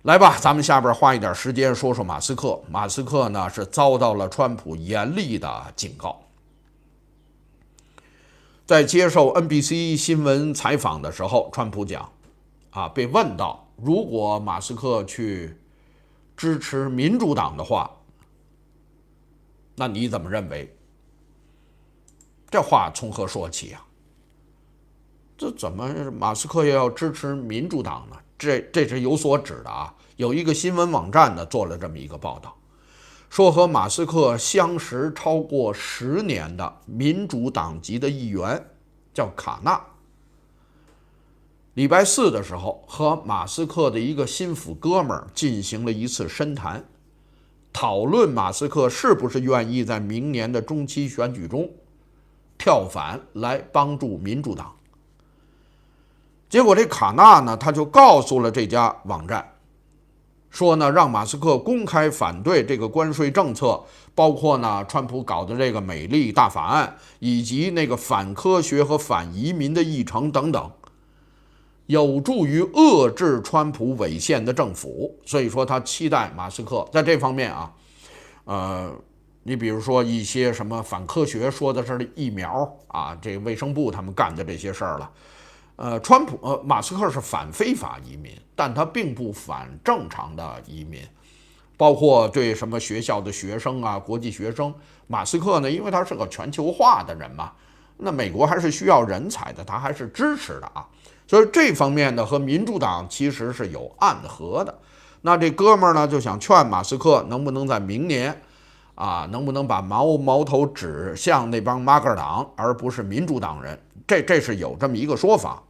来吧，咱们下边花一点时间说说马斯克。马斯克呢是遭到了川普严厉的警告。在接受 NBC 新闻采访的时候，川普讲，被问到如果马斯克去支持民主党的话，那你怎么认为？这话从何说起啊？这怎么马斯克要支持民主党呢？这是有所指的啊。有一个新闻网站呢做了这么一个报道，说和马斯克相识超过10年的民主党籍的议员叫卡纳，礼拜四的时候和马斯克的一个心腹哥们儿进行了一次深谈，讨论马斯克是不是愿意在明年的中期选举中跳反来帮助民主党。结果这卡纳呢，他就告诉了这家网站，说呢，让马斯克公开反对这个关税政策，包括呢川普搞的这个美丽大法案，以及那个反科学和反移民的议程等等，有助于遏制川普违宪的政府。所以说他期待马斯克在这方面你比如说一些什么反科学说的是疫苗这个卫生部他们干的这些事儿了。马斯克是反非法移民，但他并不反正常的移民，包括对什么学校的学生国际学生。马斯克呢，因为他是个全球化的人嘛，那美国还是需要人才的，他还是支持的啊。所以这方面呢，和民主党其实是有暗合的。那这哥们儿呢，就想劝马斯克能不能在明年能不能把矛头指向那帮马克党，而不是民主党人。这是有这么一个说法。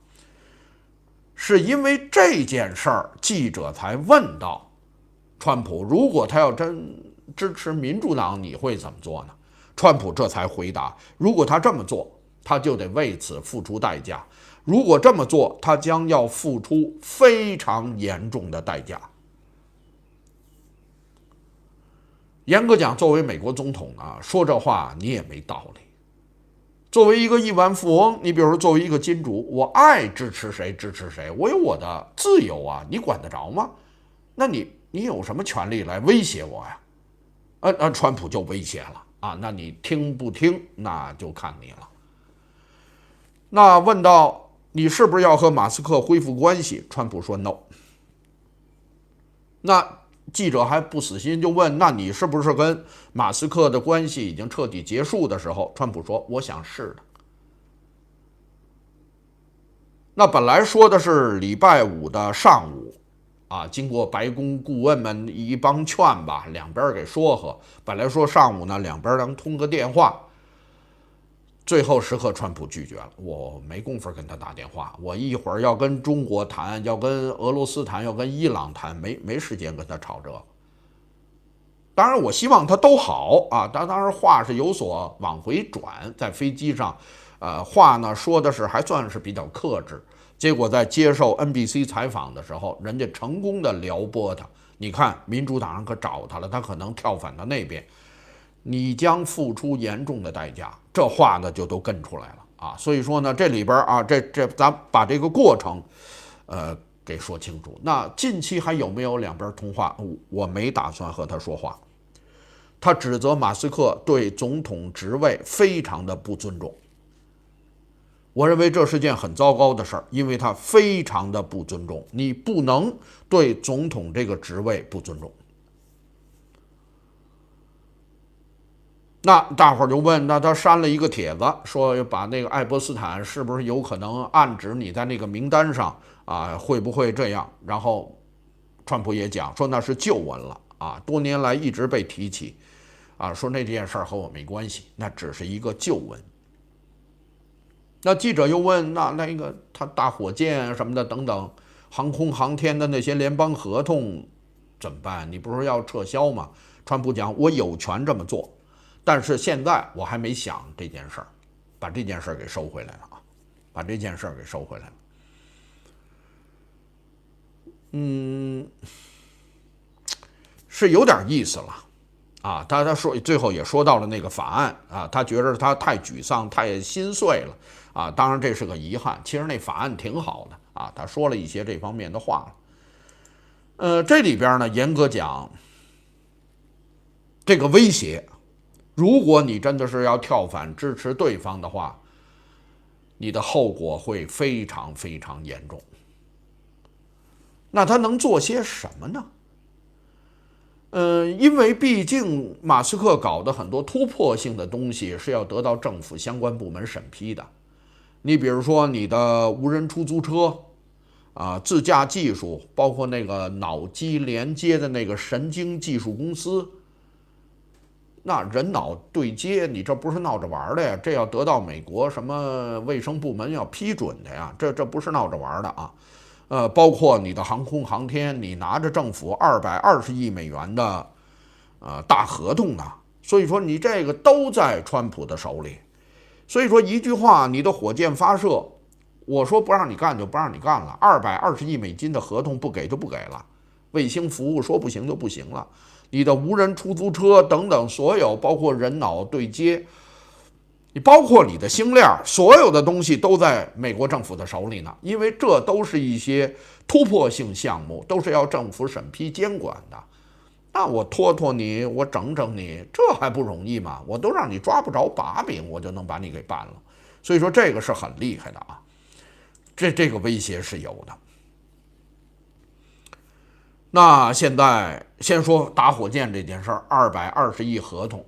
是因为这件事儿，记者才问到川普，如果他要真支持民主党，你会怎么做呢？川普这才回答，如果他这么做，他就得为此付出代价，如果这么做，他将要付出非常严重的代价。严格讲，作为美国总统说这话你也没道理。作为一个亿万富翁，你比如说作为一个金主，我爱支持谁支持谁，我有我的自由啊，你管得着吗？那你有什么权利来威胁我呀？川普就威胁了那你听不听那就看你了。那问到你是不是要和马斯克恢复关系，川普说 no。 那记者还不死心，就问那你是不是跟马斯克的关系已经彻底结束的时候，川普说我想是的。那本来说的是礼拜五的上午经过白宫顾问们一帮劝吧，两边给说和，本来说上午呢两边能通个电话，最后时刻川普拒绝了，我没工夫跟他打电话，我一会儿要跟中国谈，要跟俄罗斯谈，要跟伊朗谈，没时间跟他吵这个。当然我希望他都好当然话是有所往回转，在飞机上话呢说的是还算是比较克制，结果在接受 NBC 采访的时候，人家成功的撩拨他，你看民主党人可找他了，他可能跳反到那边，你将付出严重的代价，这话呢就都跟出来了所以说呢，这里边咱把这个过程给说清楚。那近期还有没有两边通话？我没打算和他说话。他指责马斯克对总统职位非常的不尊重，我认为这是件很糟糕的事儿，因为他非常的不尊重，你不能对总统这个职位不尊重。那大伙儿就问，那他删了一个帖子，说把那个爱泼斯坦是不是有可能暗指你在那个名单上会不会这样？然后川普也讲说那是旧闻了多年来一直被提起说那件事和我没关系，那只是一个旧闻。那记者又问，那个他大火箭什么的等等，航空航天的那些联邦合同怎么办？你不是要撤销吗？川普讲我有权这么做，但是现在我还没想这件事儿，把这件事儿给收回来了把这件事儿给收回来了。是有点意思了他说最后也说到了那个法案他觉得他太沮丧太心碎了当然这是个遗憾，其实那法案挺好的他说了一些这方面的话了。这里边呢，严格讲，这个威胁，如果你真的是要跳反支持对方的话，你的后果会非常非常严重。那他能做些什么呢？因为毕竟马斯克搞的很多突破性的东西是要得到政府相关部门审批的。你比如说你的无人出租车自驾技术，包括那个脑机连接的那个神经技术公司，那人脑对接，你这不是闹着玩的呀？这要得到美国什么卫生部门要批准的呀？这不是闹着玩的啊！包括你的航空航天，你拿着政府220亿美元的大合同呢，所以说你这个都在川普的手里。所以说一句话，你的火箭发射，我说不让你干就不让你干了，220亿美金的合同不给就不给了，卫星服务说不行就不行了。你的无人出租车等等，所有包括人脑对接，你包括你的星链，所有的东西都在美国政府的手里呢，因为这都是一些突破性项目，都是要政府审批监管的。那我拖拖你，我整整你，这还不容易吗？我都让你抓不着把柄，我就能把你给办了。所以说这个是很厉害的啊，这个威胁是有的。那现在先说打火箭这件事儿，220亿合同，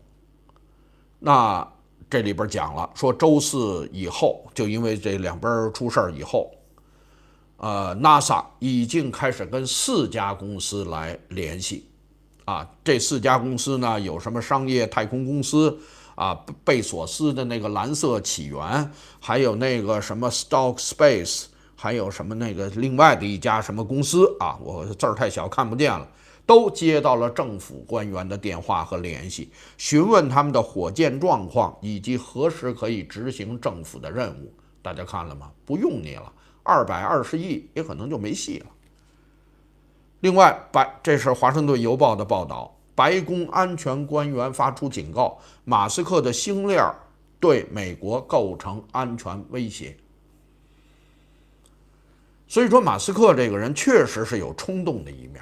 那这里边讲了，说周四以后，就因为这两边出事儿以后，NASA 已经开始跟4家公司来联系。这4家公司呢，有什么商业太空公司贝索斯的那个蓝色起源，还有那个什么 Stock Space， 还有什么那个另外的一家什么公司我字儿太小看不见了，都接到了政府官员的电话和联系，询问他们的火箭状况以及何时可以执行政府的任务。大家看了吗？不用你了，220亿也可能就没戏了。另外，这是华盛顿邮报的报道，白宫安全官员发出警告，马斯克的星链对美国构成安全威胁。所以说，马斯克这个人确实是有冲动的一面。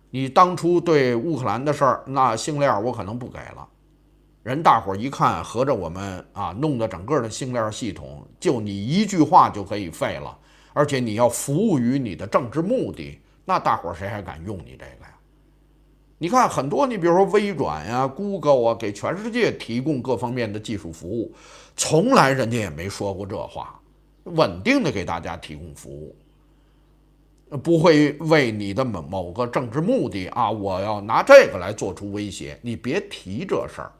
你当初对乌克兰的事儿，那星链我可能不给了，人大伙一看，合着我们弄的整个的星链系统，就你一句话就可以废了，而且你要服务于你的政治目的。那大伙谁还敢用你这个呀？你看很多，你比如说微软呀、Google 给全世界提供各方面的技术服务，从来人家也没说过这话，稳定的给大家提供服务，不会为你的某个政治目的我要拿这个来做出威胁，你别提这事儿。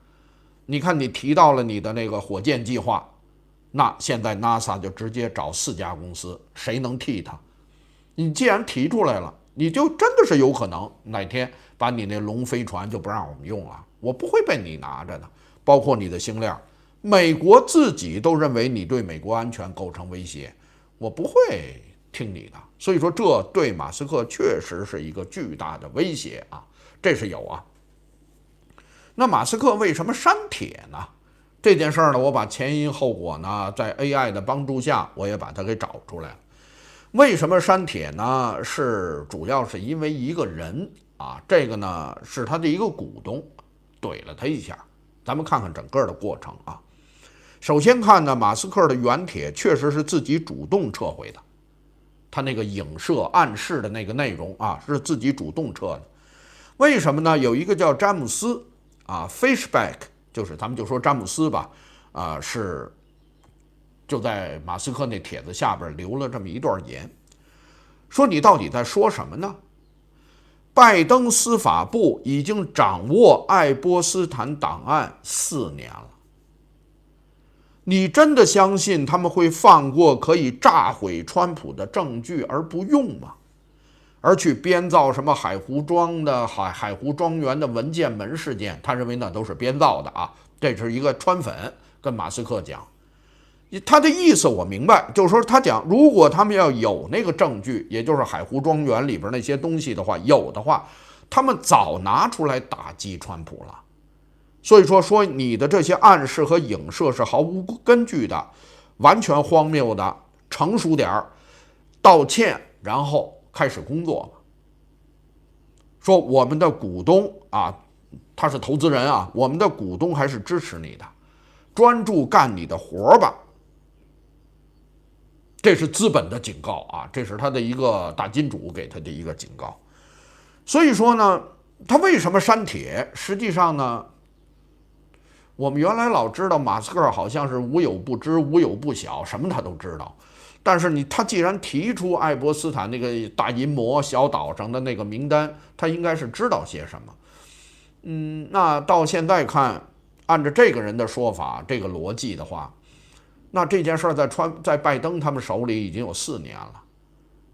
你看你提到了你的那个火箭计划，那现在 NASA 就直接找4家公司，谁能替他？你既然提出来了，你就真的是有可能哪天把你那龙飞船就不让我们用了，我不会被你拿着的。包括你的星链，美国自己都认为你对美国安全构成威胁，我不会听你的。所以说，这对马斯克确实是一个巨大的威胁这是有那马斯克为什么删帖呢？这件事儿呢，我把前因后果呢，在 AI 的帮助下，我也把它给找出来了。为什么删帖呢？主要是因为一个人这个呢是他的一个股东怼了他一下。咱们看看整个的过程首先看呢，马斯克的原帖确实是自己主动撤回的，他那个影射暗示的那个内容是自己主动撤的。为什么呢？有一个叫詹姆斯Fishback， 就是咱们就说詹姆斯吧就在马斯克那帖子下边留了这么一段言，说你到底在说什么呢？拜登司法部已经掌握爱波斯坦档案4年了，你真的相信他们会放过可以炸毁川普的证据而不用吗？而去编造什么海湖庄园的文件门事件，他认为那都是编造的这是一个川粉跟马斯克讲。他的意思我明白，就是说他讲，如果他们要有那个证据，也就是海湖庄园里边那些东西的话，有的话，他们早拿出来打击川普了。所以说你的这些暗示和影射是毫无根据的，完全荒谬的，成熟点儿，道歉，然后开始工作吧。说我们的股东啊，他是投资人啊，我们的股东还是支持你的，专注干你的活吧。这是资本的警告啊，这是他的一个大金主给他的一个警告。所以说呢，他为什么删帖？实际上呢，我们原来老知道马斯克好像是无有不知、无有不晓，什么他都知道。但是他既然提出爱泼斯坦那个大银魔小岛上的那个名单，他应该是知道些什么。那到现在看，按照这个人的说法，这个逻辑的话，那这件事儿在拜登他们手里已经有4年了。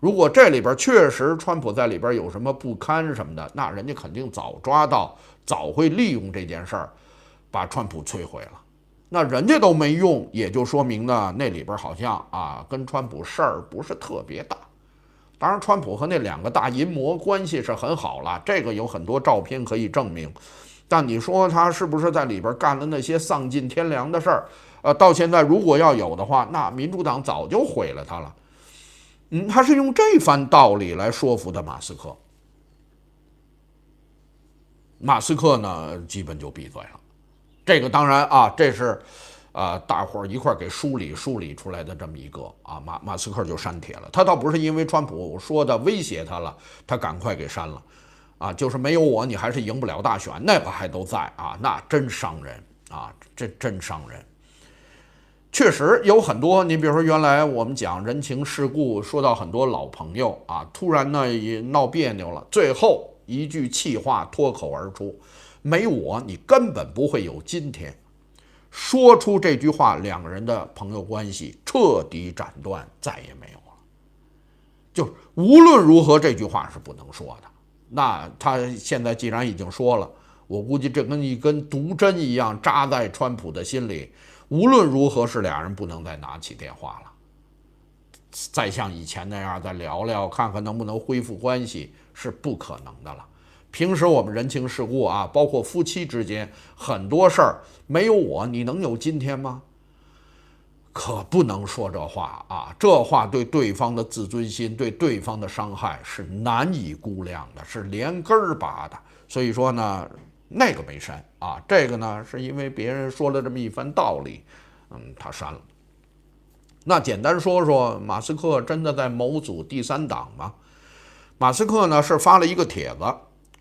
如果这里边确实川普在里边有什么不堪什么的，那人家肯定早抓到，早会利用这件事儿把川普摧毁了。那人家都没用，也就说明呢，那里边好像跟川普事儿不是特别大。当然，川普和那2个大淫魔关系是很好了，这个有很多照片可以证明。但你说他是不是在里边干了那些丧尽天良的事儿？到现在如果要有的话，那民主党早就毁了他了。他是用这番道理来说服的马斯克。马斯克呢，基本就闭嘴了。这个当然这是大伙儿一块给梳理出来的这么一个马斯克就删帖了。他倒不是因为川普说的威胁他了，他赶快给删了就是没有我你还是赢不了大选，那个还都在那真伤人这真伤人。确实有很多，你比如说原来我们讲人情世故，说到很多老朋友突然呢也闹别扭了，最后一句气话脱口而出，没我你根本不会有今天。说出这句话，2个人的朋友关系彻底斩断，再也没有了。就无论如何这句话是不能说的。那他现在既然已经说了，我估计这跟一根毒针一样扎在川普的心里，无论如何是2人不能再拿起电话了，再像以前那样再聊聊，看看能不能恢复关系，是不可能的了。平时我们人情世故包括夫妻之间很多事儿，没有我你能有今天吗？可不能说这话这话对对方的自尊心，对对方的伤害是难以估量的，是连根儿拔的。所以说呢，那个没删这个呢是因为别人说了这么一番道理，他删了。那简单说说，马斯克真的在谋组第3党吗？马斯克呢是发了一个帖子，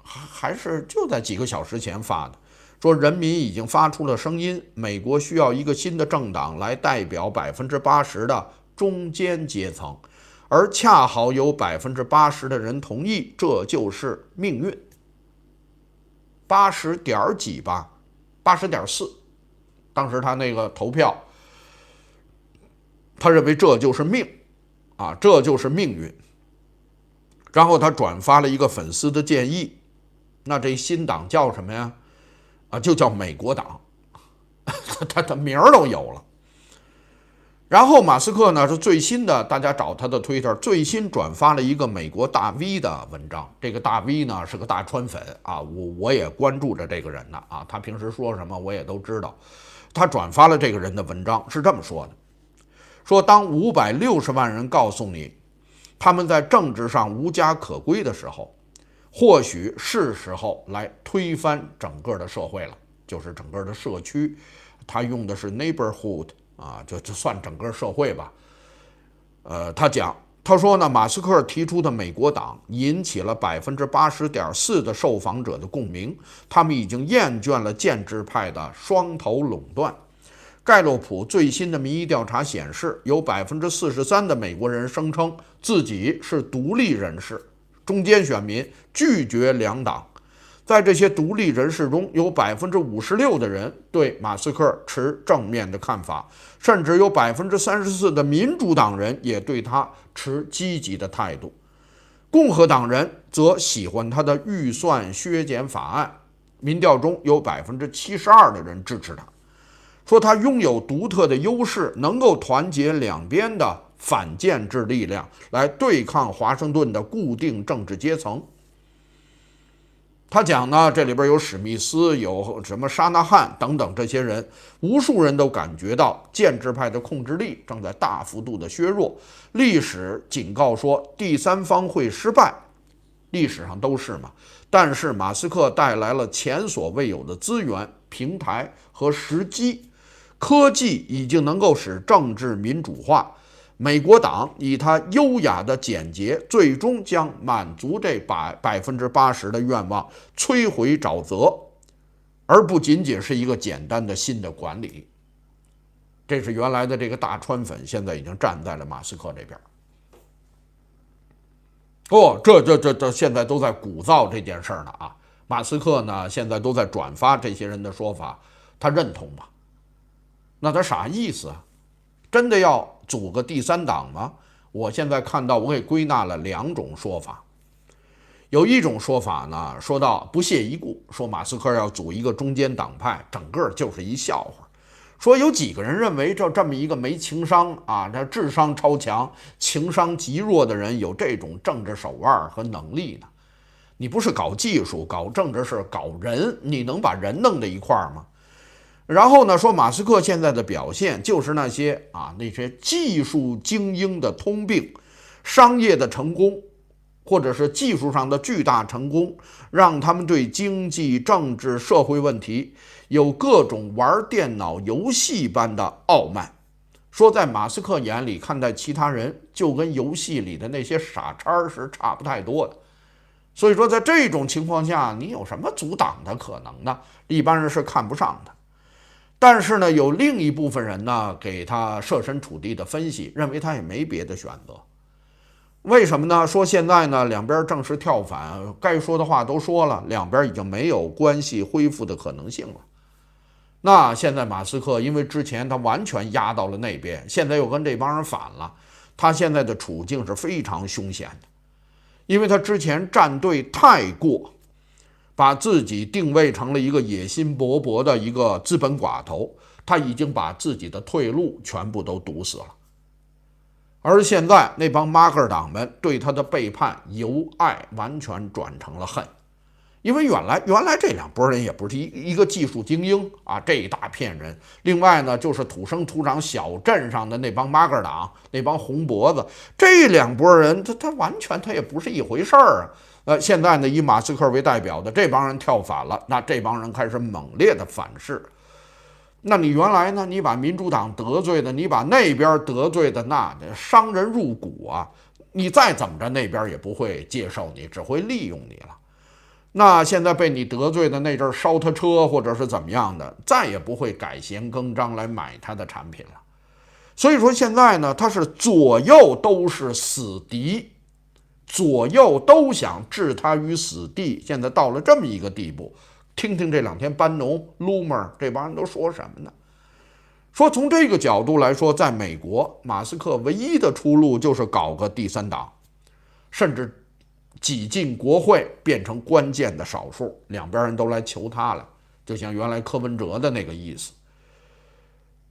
还是就在几个小时前发的，说人民已经发出了声音，美国需要一个新的政党来代表80%的中间阶层，而恰好有80%的人同意，这就是命运。80点几吧，80.4，当时他那个投票，他认为这就是命这就是命运。然后他转发了一个粉丝的建议，那这新党叫什么呀？就叫美国党，他的名儿都有了。然后马斯克呢是最新的，大家找他的推特，最新转发了一个美国大 V 的文章。这个大 V 呢是个大川粉我也关注着这个人呢他平时说什么我也都知道。他转发了这个人的文章，是这么说的：说当560万人告诉你他们在政治上无家可归的时候，或许是时候来推翻整个的社会了，就是整个的社区。他用的是 neighborhood就算整个社会吧。他说呢，马斯克提出的美国党引起了80.4%的受访者的共鸣，他们已经厌倦了建制派的双头垄断。盖洛普最新的民意调查显示，有43%的美国人声称自己是独立人士，中间选民拒绝2党。在这些独立人士中，有56%的人对马斯克持正面的看法，甚至有34%的民主党人也对他持积极的态度。共和党人则喜欢他的预算削减法案，民调中有72%的人支持他，说他拥有独特的优势，能够团结两边的反建制力量来对抗华盛顿的固定政治阶层。他讲呢，这里边有史密斯，有什么沙纳汉等等这些人，无数人都感觉到建制派的控制力正在大幅度的削弱。历史警告说第三方会失败，历史上都是嘛。但是马斯克带来了前所未有的资源、平台和时机，科技已经能够使政治民主化。美国党以它优雅的简洁，最终将满足这80%的愿望，摧毁沼泽，而不仅仅是一个简单的新的管理。这是原来的这个大川粉，现在已经站在了马斯克这边。这现在都在鼓噪这件事呢啊！马斯克呢现在都在转发这些人的说法，他认同吗？那他啥意思啊？真的要组个第三党吗？我现在看到我给归纳了2种说法。有一种说法呢，说到不屑一顾，说马斯克要组一个中间党派，整个就是一笑话。说有几个人认为这么一个没情商啊，这智商超强、情商极弱的人有这种政治手腕和能力呢？你不是搞技术、搞政治，是搞人，你能把人弄在一块儿吗？然后呢，说马斯克现在的表现就是那些技术精英的通病，商业的成功，或者是技术上的巨大成功，让他们对经济、政治、社会问题有各种玩电脑游戏般的傲慢。说在马斯克眼里，看待其他人就跟游戏里的那些傻叉是差不太多的。所以说，在这种情况下，你有什么阻挡的可能呢？一般人是看不上的。但是呢，有另一部分人呢，给他设身处地的分析，认为他也没别的选择。为什么呢？说现在呢，两边正式跳反，该说的话都说了，两边已经没有关系恢复的可能性了。那现在马斯克因为之前他完全压到了那边，现在又跟这帮人反了，他现在的处境是非常凶险的，因为他之前站队太过，把自己定位成了一个野心勃勃的一个资本寡头，他已经把自己的退路全部都堵死了。而现在那帮马克党们对他的背叛由爱完全转成了恨，因为原来这两拨人也不是一个技术精英啊，这一大片人。另外呢，就是土生土长小镇上的那帮马克党，那帮红脖子，这两拨人他完全他也不是一回事儿啊。现在呢，以马斯克为代表的这帮人跳反了，那这帮人开始猛烈的反噬。那你原来呢？你把民主党得罪的，你把那边得罪的，那伤人入骨啊！你再怎么着，那边也不会接受你，只会利用你了。那现在被你得罪的那阵烧他车或者是怎么样的，再也不会改弦更张来买他的产品了。所以说现在呢，他是左右都是死敌，左右都想置他于死地。现在到了这么一个地步。听听这2天班农、Loomer 这帮人都说什么呢？说从这个角度来说，在美国，马斯克唯一的出路就是搞个第三党，甚至挤进国会，变成关键的少数，两边人都来求他了，就像原来柯文哲的那个意思。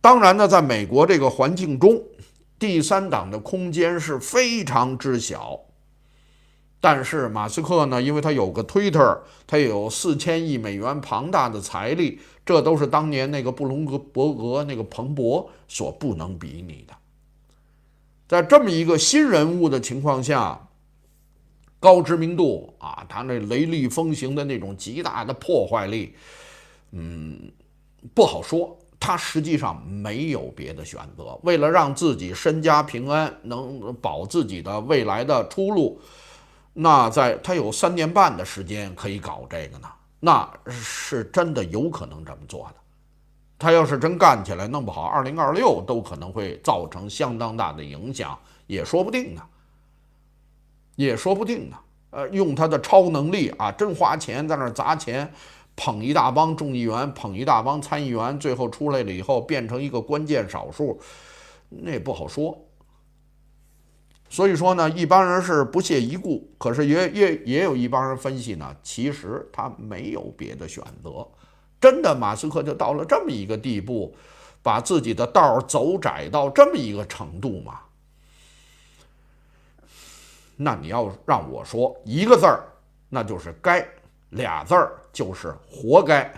当然呢，在美国这个环境中，第三党的空间是非常之小。但是马斯克呢，因为他有个 Twitter， 他有4000亿美元庞大的财力，这都是当年那个布隆伯格那个彭博所不能比拟的。在这么一个新人物的情况下，高知名度啊，他那雷厉风行的那种极大的破坏力，不好说。他实际上没有别的选择，为了让自己身家平安，能保自己的未来的出路。那他有3年半的时间可以搞这个呢，那是真的有可能这么做的。他要是真干起来，弄不好2026都可能会造成相当大的影响，也说不定呢，也说不定呢。用他的超能力啊，真花钱在那砸钱，捧一大帮众议员，捧一大帮参议员，最后出来了以后变成一个关键少数，那也不好说。所以说呢，一帮人是不屑一顾，可是也有一帮人分析呢，其实他没有别的选择。真的，马斯克就到了这么一个地步，把自己的道走窄到这么一个程度嘛？那你要让我说一个字儿，那就是该；2字儿就是活该。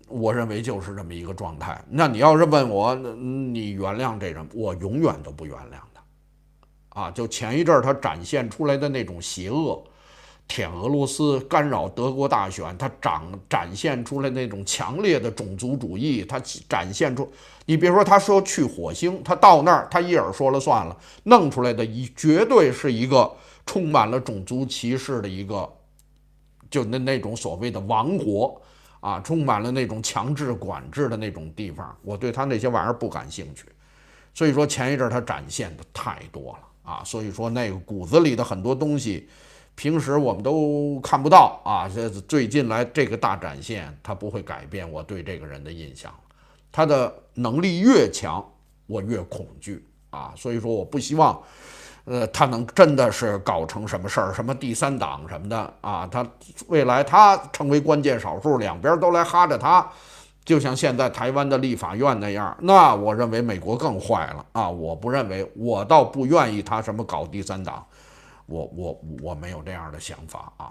我认为就是这么一个状态。那你要是问我，你原谅这人，我永远都不原谅。就前一阵他展现出来的那种邪恶，舔俄罗斯、干扰德国大选，他展现出来那种强烈的种族主义，他展现出，你别说他说去火星，他到那儿他一耳说了算了，弄出来的绝对是一个充满了种族歧视的一个，就那种所谓的王国啊，充满了那种强制管制的那种地方，我对他那些玩意儿不感兴趣。所以说前一阵他展现的太多了啊，所以说那个骨子里的很多东西。平时我们都看不到啊，这最近来这个大展现，他不会改变我对这个人的印象。他的能力越强，我越恐惧啊，所以说我不希望，他能真的是搞成什么事儿，什么第三党什么的啊，他未来他成为关键少数，两边都来哈着他，就像现在台湾的立法院那样，那我认为美国更坏了啊，我不认为，我倒不愿意他什么搞第三党。我没有这样的想法啊。